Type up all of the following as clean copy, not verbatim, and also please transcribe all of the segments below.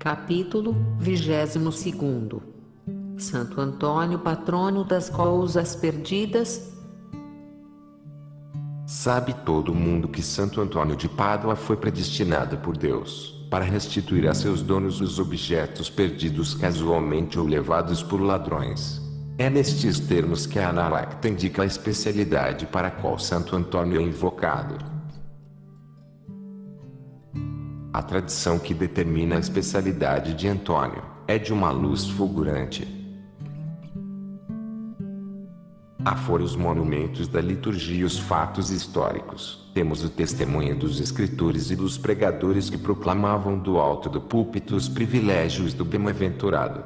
Capítulo 22. Santo Antônio, patrono das coisas perdidas. Sabe todo mundo que Santo Antônio de Pádua foi predestinado por Deus para restituir a seus donos os objetos perdidos casualmente ou levados por ladrões. É nestes termos que a Analecta indica a especialidade para a qual Santo Antônio é invocado. A tradição que determina a especialidade de Antônio é de uma luz fulgurante. Afora os monumentos da liturgia e os fatos históricos, temos o testemunho dos escritores e dos pregadores que proclamavam do alto do púlpito os privilégios do bem-aventurado.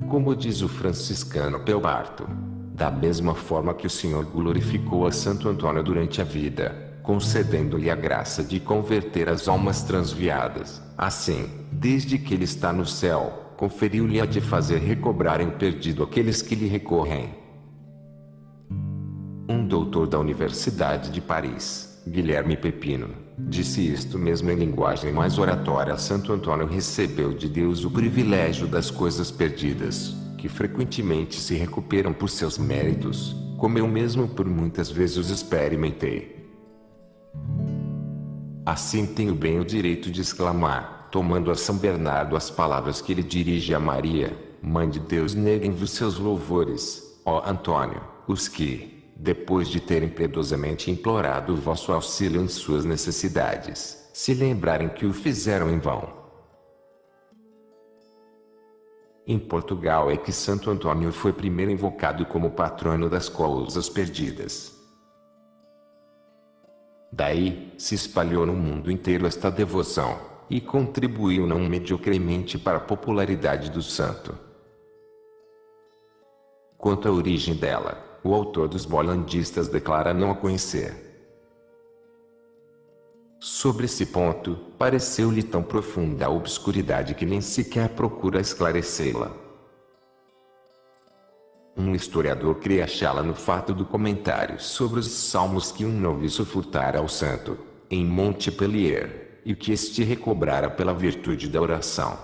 Como diz o franciscano Pelbarto, da mesma forma que o Senhor glorificou a Santo Antônio durante a vida, concedendo-lhe a graça de converter as almas transviadas, assim, desde que ele está no céu, conferiu-lhe a de fazer recobrarem o perdido aqueles que lhe recorrem. Um doutor da Universidade de Paris, Guilherme Pepino, disse isto mesmo em linguagem mais oratória. Santo Antônio recebeu de Deus o privilégio das coisas perdidas, que frequentemente se recuperam por seus méritos, como eu mesmo por muitas vezes os experimentei. Assim tenho bem o direito de exclamar, tomando a São Bernardo as palavras que ele dirige a Maria: Mãe de Deus, neguem-vos seus louvores, ó Antônio, os que, depois de terem piedosamente implorado o vosso auxílio em suas necessidades, se lembrarem que o fizeram em vão. Em Portugal é que Santo Antônio foi primeiro invocado como patrono das coisas perdidas. Daí, se espalhou no mundo inteiro esta devoção, e contribuiu não mediocremente para a popularidade do santo. Quanto à origem dela, o autor dos Bolandistas declara não a conhecer. Sobre esse ponto, pareceu-lhe tão profunda a obscuridade que nem sequer procura esclarecê-la. Um historiador crê achá-la no fato do comentário sobre os salmos que um noviço furtara ao santo, em Montpellier, e que este recobrara pela virtude da oração.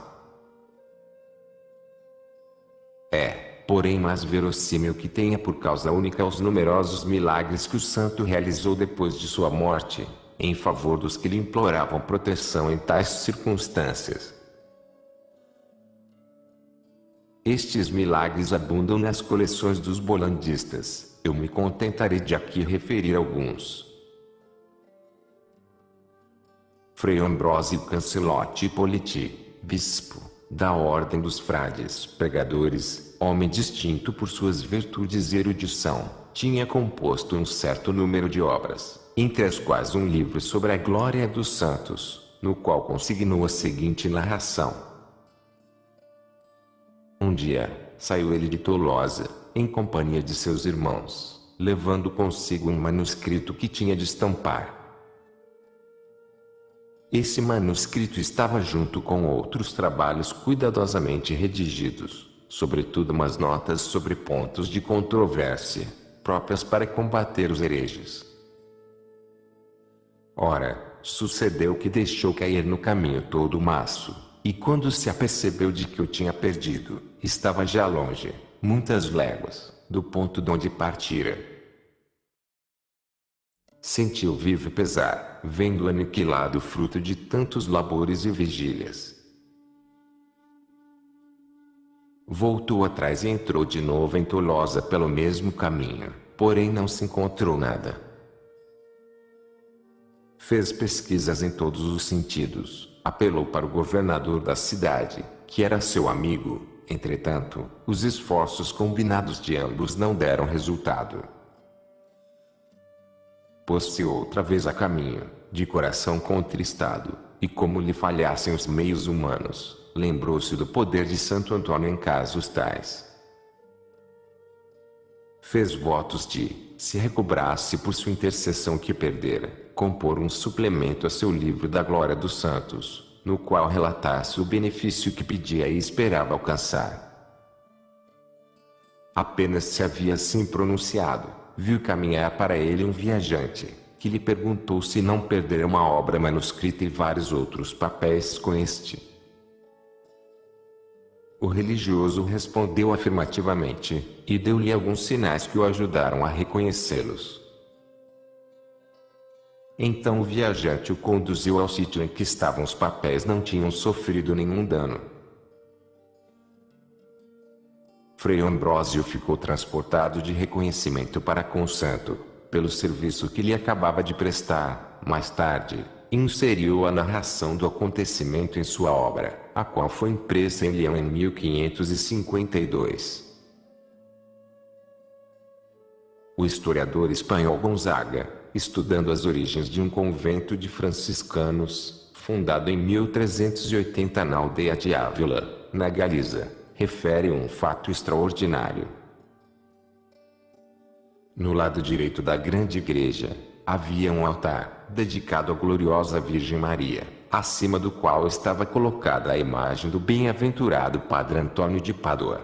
É, porém, mais verossímil que tenha por causa única os numerosos milagres que o santo realizou depois de sua morte, em favor dos que lhe imploravam proteção em tais circunstâncias. Estes milagres abundam nas coleções dos bolandistas, eu me contentarei de aqui referir alguns. Frei Ambrósio Cancelotti Ippoliti, bispo, da Ordem dos Frades Pregadores, homem distinto por suas virtudes e erudição, tinha composto um certo número de obras, entre as quais um livro sobre a glória dos santos, no qual consignou a seguinte narração. Um dia, saiu ele de Tolosa, em companhia de seus irmãos, levando consigo um manuscrito que tinha de estampar. Esse manuscrito estava junto com outros trabalhos cuidadosamente redigidos, sobretudo umas notas sobre pontos de controvérsia, próprias para combater os hereges. Ora, sucedeu que deixou cair no caminho todo o maço, e quando se apercebeu de que o tinha perdido, estava já longe, muitas léguas, do ponto donde partira. Sentiu vivo pesar, vendo aniquilado o fruto de tantos labores e vigílias. Voltou atrás e entrou de novo em Tolosa pelo mesmo caminho, porém não se encontrou nada. Fez pesquisas em todos os sentidos, apelou para o governador da cidade, que era seu amigo. Entretanto, os esforços combinados de ambos não deram resultado. Pôs-se outra vez a caminho, de coração contristado, e como lhe falhassem os meios humanos, lembrou-se do poder de Santo Antônio em casos tais. Fez votos de, se recobrasse por sua intercessão que perdera, compor um suplemento a seu livro da Glória dos Santos, no qual relatasse o benefício que pedia e esperava alcançar. Apenas se havia assim pronunciado, viu caminhar para ele um viajante, que lhe perguntou se não perdera uma obra manuscrita e vários outros papéis com este. O religioso respondeu afirmativamente, e deu-lhe alguns sinais que o ajudaram a reconhecê-los. Então o viajante o conduziu ao sítio em que estavam os papéis. Não tinham sofrido nenhum dano. Frei Ambrósio ficou transportado de reconhecimento para com o santo, pelo serviço que lhe acabava de prestar. Mais tarde, inseriu a narração do acontecimento em sua obra, a qual foi impressa em Leão em 1552. O historiador espanhol Gonzaga, estudando as origens de um convento de franciscanos, fundado em 1380 na aldeia de Ávila, na Galiza, refere um fato extraordinário. No lado direito da grande igreja, havia um altar, dedicado à gloriosa Virgem Maria, acima do qual estava colocada a imagem do bem-aventurado Padre Antônio de Pádua.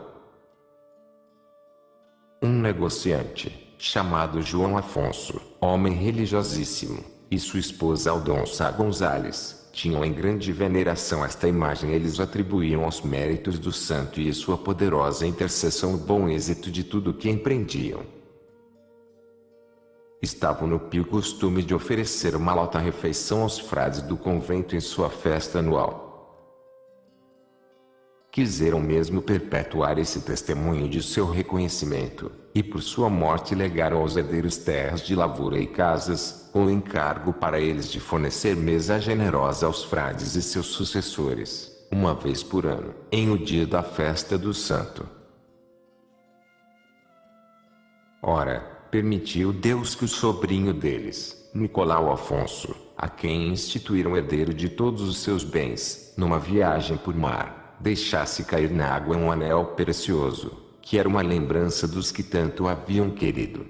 Um negociante, chamado João Afonso, homem religiosíssimo, e sua esposa Aldonça Gonzales, tinham em grande veneração esta imagem. Eles atribuíam aos méritos do santo e sua poderosa intercessão o bom êxito de tudo o que empreendiam. Estavam no pio costume de oferecer uma alta refeição aos frades do convento em sua festa anual. Quiseram mesmo perpetuar esse testemunho de seu reconhecimento, e por sua morte legaram aos herdeiros terras de lavoura e casas, com encargo para eles de fornecer mesa generosa aos frades e seus sucessores, uma vez por ano, em o dia da festa do santo. Ora, permitiu Deus que o sobrinho deles, Nicolau Afonso, a quem instituíram herdeiro de todos os seus bens, numa viagem por mar, deixasse cair na água um anel precioso, que era uma lembrança dos que tanto haviam querido.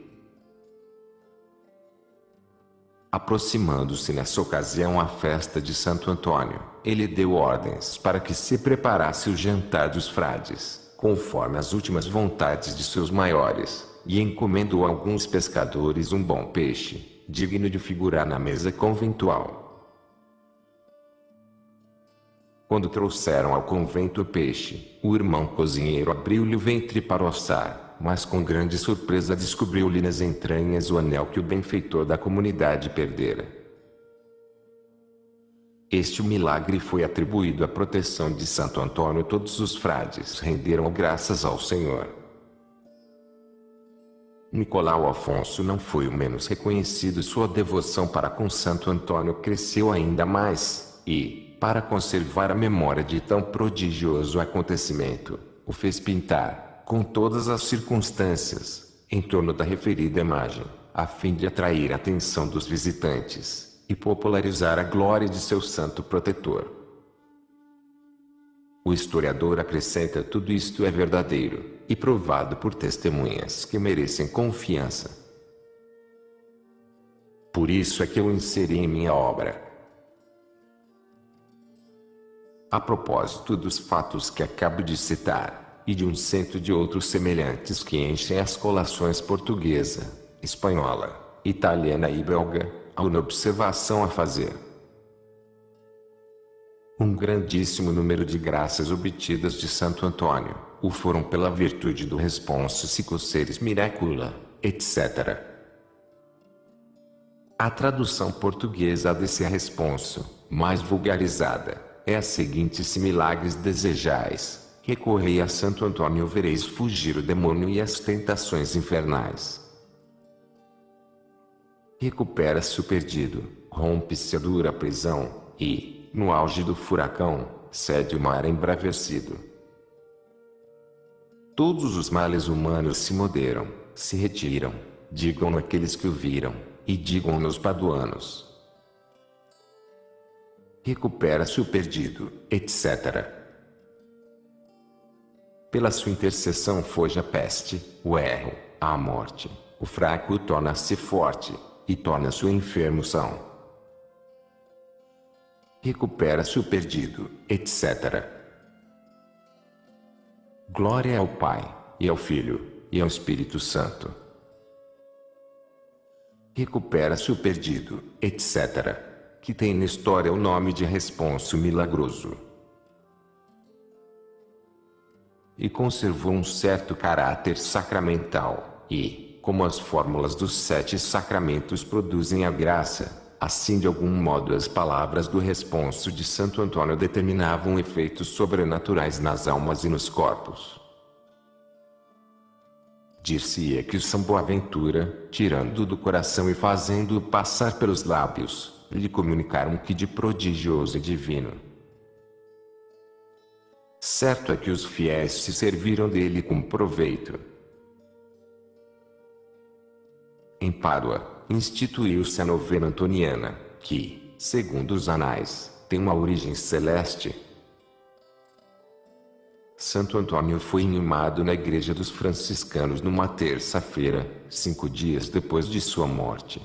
Aproximando-se nessa ocasião a festa de Santo Antônio, ele deu ordens para que se preparasse o jantar dos frades, conforme as últimas vontades de seus maiores, e encomendou a alguns pescadores um bom peixe, digno de figurar na mesa conventual. Quando trouxeram ao convento o peixe, o irmão cozinheiro abriu-lhe o ventre para o assar, mas com grande surpresa descobriu-lhe nas entranhas o anel que o benfeitor da comunidade perdera. Este milagre foi atribuído à proteção de Santo Antônio. Todos os frades renderam graças ao Senhor. Nicolau Afonso não foi o menos reconhecido. Sua devoção para com Santo Antônio cresceu ainda mais, e, para conservar a memória de tão prodigioso acontecimento, o fez pintar, com todas as circunstâncias, em torno da referida imagem, a fim de atrair a atenção dos visitantes, e popularizar a glória de seu santo protetor. O historiador acrescenta: tudo isto é verdadeiro, e provado por testemunhas que merecem confiança. Por isso é que eu inseri em minha obra. A propósito dos fatos que acabo de citar, e de um cento de outros semelhantes que enchem as colações portuguesa, espanhola, italiana e belga, há uma observação a fazer. Um grandíssimo número de graças obtidas de Santo Antônio, o foram pela virtude do responso Sicoseris Miracula, etc. A tradução portuguesa desse responso, mais vulgarizada, é a seguinte: se milagres desejais, recorrei a Santo Antônio, vereis fugir o demônio e as tentações infernais. Recupera-se o perdido, rompe-se a dura prisão, e, no auge do furacão, cede o mar embravecido. Todos os males humanos se moderam, se retiram, digam aqueles que o viram, e digam-no os paduanos. Recupera-se o perdido, etc. Pela sua intercessão foge a peste, o erro, a morte, o fraco torna-se forte, e torna-se o enfermo são. Recupera-se o perdido, etc. Glória ao Pai, e ao Filho, e ao Espírito Santo. recupera-se o perdido, etc., que tem na história o nome de responso milagroso. E conservou um certo caráter sacramental, e, como as fórmulas dos 7 sacramentos produzem a graça, assim de algum modo as palavras do responso de Santo Antônio determinavam efeitos sobrenaturais nas almas e nos corpos. Dir-se-ia que o São Boaventura, tirando do coração e fazendo-o passar pelos lábios, lhe comunicaram que de prodigioso e divino. Certo é que os fiéis se serviram dele com proveito. Em Pádua, instituiu-se a novena antoniana, que, segundo os anais, tem uma origem celeste. Santo Antônio foi inumado na igreja dos franciscanos numa terça-feira, 5 dias depois de sua morte.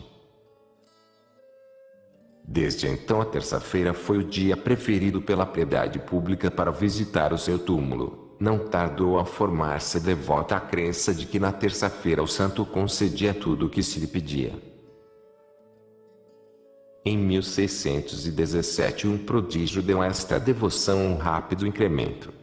Desde então a terça-feira foi o dia preferido pela piedade pública para visitar o seu túmulo. Não tardou a formar-se devota a crença de que na terça-feira o santo concedia tudo o que se lhe pedia. Em 1617 um prodígio deu a esta devoção um rápido incremento.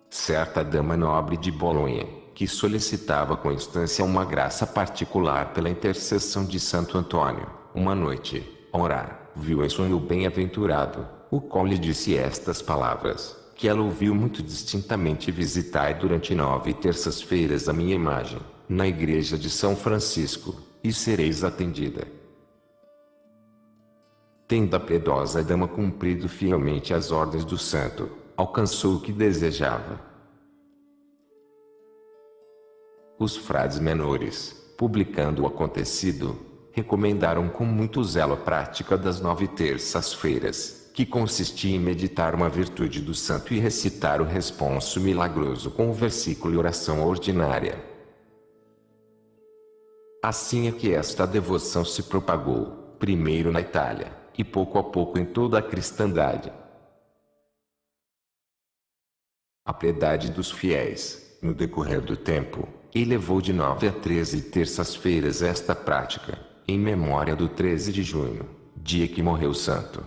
Certa dama nobre de Bolonha, que solicitava com instância uma graça particular pela intercessão de Santo Antônio, uma noite, a orar, viu em sonho o bem-aventurado, o qual lhe disse estas palavras, que ela ouviu muito distintamente: visitai durante 9 terças-feiras a minha imagem, na igreja de São Francisco, e sereis atendida. Tendo a piedosa dama cumprido fielmente as ordens do santo, alcançou o que desejava. Os frades menores, publicando o acontecido, recomendaram com muito zelo a prática das 9 terças-feiras, que consistia em meditar uma virtude do santo e recitar o responso milagroso com o versículo e oração ordinária. Assim é que esta devoção se propagou, primeiro na Itália, e pouco a pouco em toda a cristandade. A piedade dos fiéis, no decorrer do tempo, elevou de 9 a 13 terças-feiras esta prática, em memória do 13 de junho, dia que morreu o santo.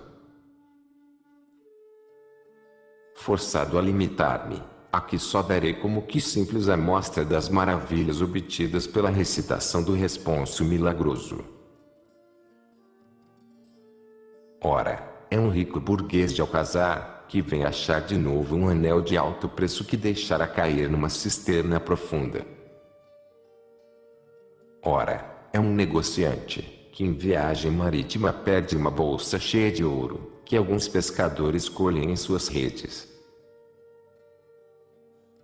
Forçado a limitar-me, aqui só darei como que simples amostra das maravilhas obtidas pela recitação do responso milagroso. Ora, é um rico burguês de Alcazar, que vem achar de novo um anel de alto preço que deixara cair numa cisterna profunda. Ora, é um negociante, que em viagem marítima perde uma bolsa cheia de ouro, que alguns pescadores colhem em suas redes.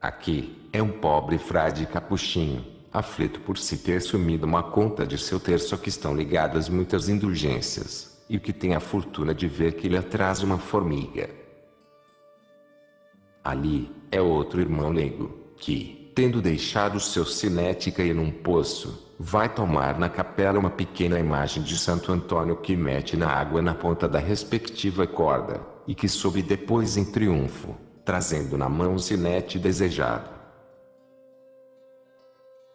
Aqui, é um pobre frade capuchinho, aflito por se ter sumido uma conta de seu terço a que estão ligadas muitas indulgências, e que tem a fortuna de ver que lhe atrás uma formiga. Ali, é outro irmão leigo, que, tendo deixado seu sinete cair num poço, vai tomar na capela uma pequena imagem de Santo Antônio que mete na água na ponta da respectiva corda, e que sobe depois em triunfo, trazendo na mão o sinete desejado.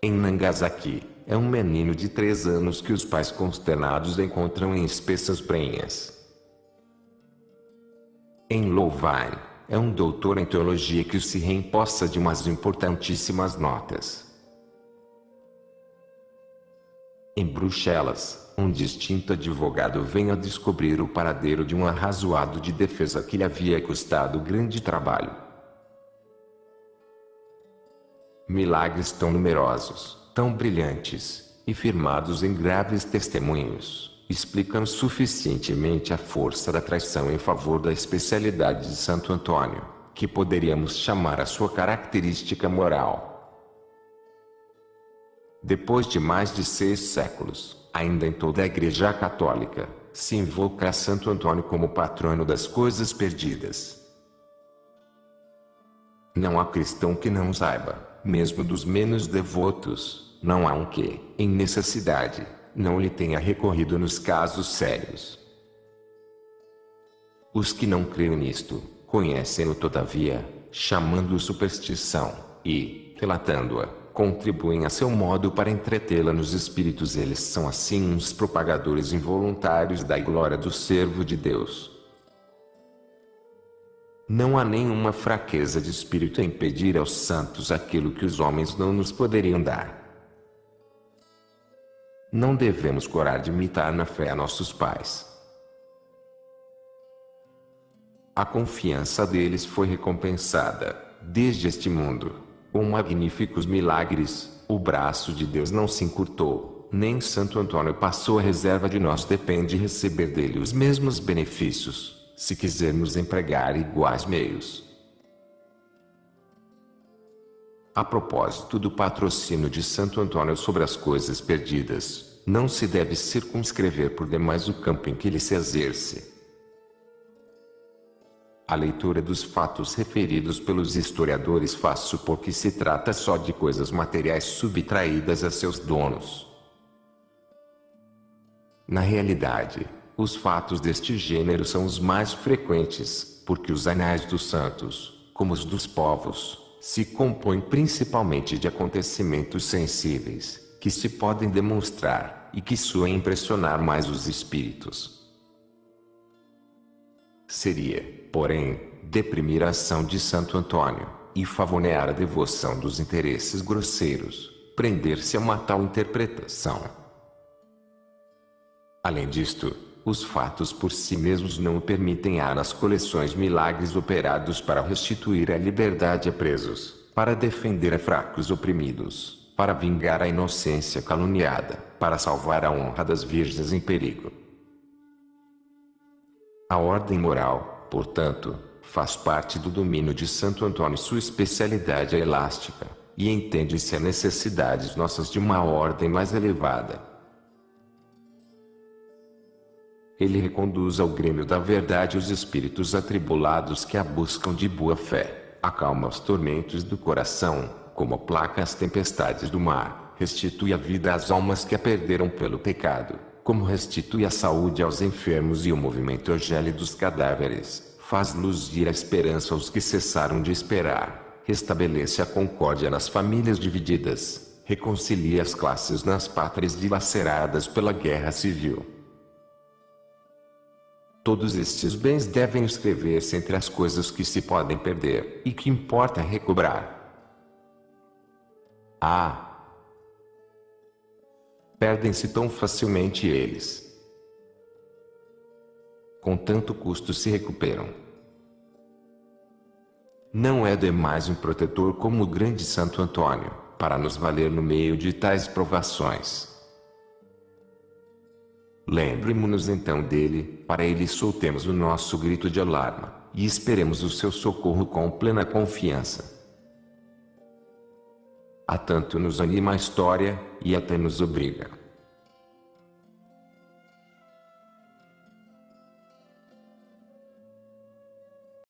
Em Nagasaki, é um menino de 3 anos que os pais consternados encontram em espessas prenhas. Em Louvain, é um doutor em teologia que se reempossa de umas importantíssimas notas. Em Bruxelas, um distinto advogado vem a descobrir o paradeiro de um arrazoado de defesa que lhe havia custado grande trabalho. Milagres tão numerosos, tão brilhantes, e firmados em graves testemunhos, explicam suficientemente a força da traição em favor da especialidade de Santo Antônio, que poderíamos chamar a sua característica moral. Depois de mais de 6 séculos, ainda em toda a Igreja Católica, se invoca a Santo Antônio como patrono das coisas perdidas. Não há cristão que não saiba, mesmo dos menos devotos, não há um que, em necessidade, não lhe tenha recorrido nos casos sérios. Os que não creem nisto, conhecem-no todavia, chamando-o superstição, e, relatando-a, contribuem a seu modo para entretê-la nos espíritos. Eles são assim uns propagadores involuntários da glória do servo de Deus. Não há nenhuma fraqueza de espírito a impedir aos santos aquilo que os homens não nos poderiam dar. Não devemos corar de imitar na fé a nossos pais. A confiança deles foi recompensada, desde este mundo, com magníficos milagres. O braço de Deus não se encurtou, nem Santo Antônio passou a reserva. De nós depende receber dele os mesmos benefícios, se quisermos empregar iguais meios. A propósito do patrocínio de Santo Antônio sobre as coisas perdidas, não se deve circunscrever por demais o campo em que ele se exerce. A leitura dos fatos referidos pelos historiadores faz supor que se trata só de coisas materiais subtraídas a seus donos. Na realidade, os fatos deste gênero são os mais frequentes, porque os anais dos santos, como os dos povos, se compõem principalmente de acontecimentos sensíveis, que se podem demonstrar, e que soem impressionar mais os espíritos. Seria, porém, deprimir a ação de Santo Antônio, e favonear a devoção dos interesses grosseiros, prender-se a uma tal interpretação. Além disto, os fatos por si mesmos não o permitem. Há nas coleções milagres operados para restituir a liberdade a presos, para defender a fracos oprimidos, para vingar a inocência caluniada, para salvar a honra das virgens em perigo. A ordem moral, portanto, faz parte do domínio de Santo Antônio. Sua especialidade é elástica, e entende-se a necessidades nossas de uma ordem mais elevada. Ele reconduz ao grêmio da verdade os espíritos atribulados que a buscam de boa fé, acalma os tormentos do coração, como aplaca as tempestades do mar, restitui a vida às almas que a perderam pelo pecado, como restitui a saúde aos enfermos e o movimento gélido dos cadáveres, faz luzir a esperança aos que cessaram de esperar, restabelece a concórdia nas famílias divididas, reconcilia as classes nas pátrias dilaceradas pela guerra civil. Todos estes bens devem inscrever-se entre as coisas que se podem perder, e que importa recobrar. Perdem-se tão facilmente eles. Com tanto custo se recuperam. Não é demais um protetor como o grande Santo Antônio, para nos valer no meio de tais provações. Lembremo-nos então dele, para ele soltemos o nosso grito de alarma, e esperemos o seu socorro com plena confiança. A tanto nos anima a história, e até nos obriga.